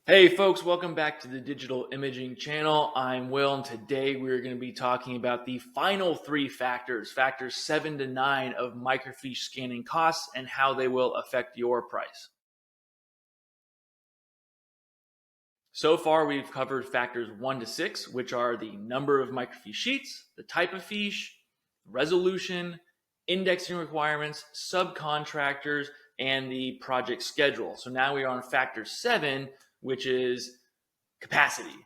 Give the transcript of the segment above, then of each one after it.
Hey folks, welcome back to the Digital Imaging channel. I'm Will, and today we're going to be talking about the final three factors 7 to 9 of microfiche scanning costs and how they will affect your price. So far, we've covered factors 1 to 6, which are the number of microfiche sheets, the type of fiche, resolution, indexing requirements, subcontractors, and the project schedule. So now we are on factor 7, which is capacity.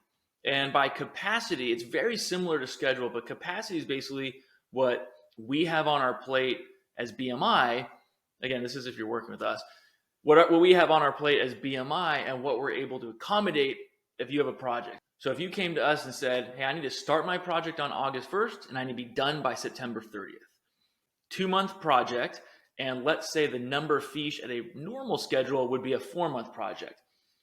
And by capacity, it's very similar to schedule, but capacity is basically what we have on our plate as BMI. Again, this is if you're working with us. What we have on our plate as BMI and what we're able to accommodate if you have a project. So if you came to us and said, hey, I need to start my project on August 1st and I need to be done by September 30th. 2-month project, and let's say the number of fiche at a normal schedule would be a 4-month project.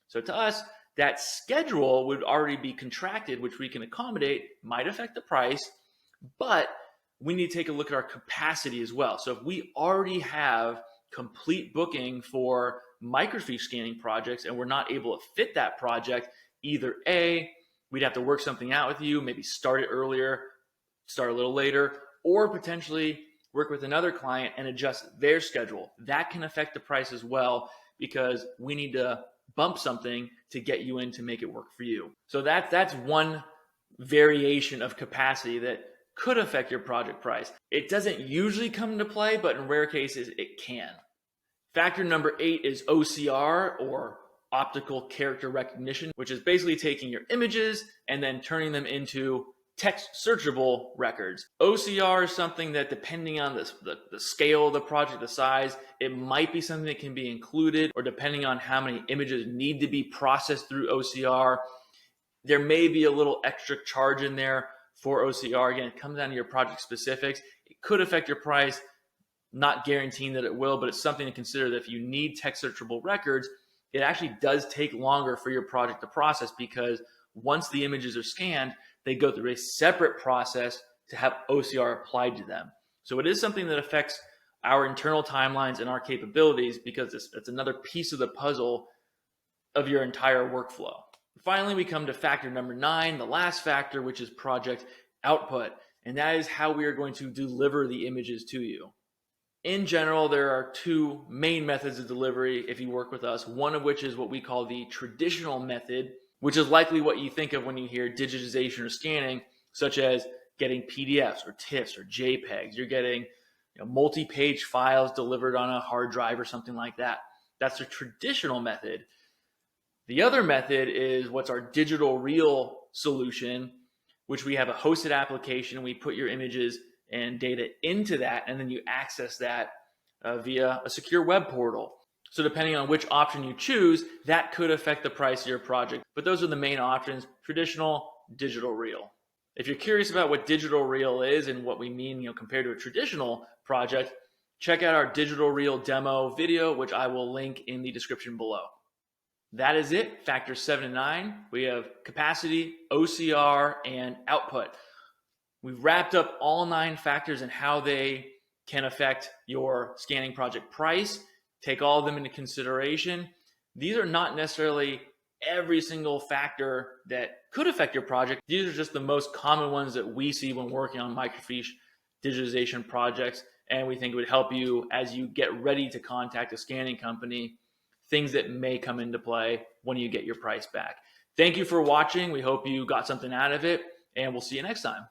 So to us, that schedule would already be contracted, which we can accommodate, might affect the price, but we need to take a look at our capacity as well. So if we already have complete booking for microfiche scanning projects and we're not able to fit that project, either A, we'd have to work something out with you, maybe start it earlier, start a little later, or potentially work with another client and adjust their schedule. That can affect the price as well because we need to bump something to get you in to make it work for you. So that's one variation of capacity that could affect your project price. It doesn't usually come into play, but in rare cases it can. Factor number 8 is OCR, or optical character recognition, which is basically taking your images and then turning them into text searchable records. OCR is something that, depending on the scale of the project, the size, it might be something that can be included, or depending on how many images need to be processed through OCR, there may be a little extra charge in there for OCR. Again, it comes down to your project specifics. It could affect your price, not guaranteeing that it will, but it's something to consider that if you need text searchable records, it actually does take longer for your project to process, because once the images are scanned, they go through a separate process to have OCR applied to them. So it is something that affects our internal timelines and our capabilities, because it's another piece of the puzzle of your entire workflow. Finally, we come to factor number 9, the last factor, which is project output. And that is how we are going to deliver the images to you. In general, there are 2 main methods of delivery if you work with us, one of which is what we call the traditional method, which is likely what you think of when you hear digitization or scanning, such as getting PDFs or TIFFs or JPEGs. You're getting multi-page files delivered on a hard drive or something like that. That's a traditional method. The other method is what's our digital reel solution, which we have a hosted application. We put your images and data into that, and then you access that via a secure web portal. So depending on which option you choose, that could affect the price of your project. But those are the main options: traditional, digital reel. If you're curious about what digital reel is and what we mean, compared to a traditional project, check out our digital reel demo video, which I will link in the description below. That is it. Factors 7 and 9. We have capacity, OCR, and output. We've wrapped up all 9 factors and how they can affect your scanning project price. Take all of them into consideration. These are not necessarily every single factor that could affect your project. These are just the most common ones that we see when working on microfiche digitization projects, and we think it would help you as you get ready to contact a scanning company, things that may come into play when you get your price back. Thank you for watching. We hope you got something out of it, and we'll see you next time.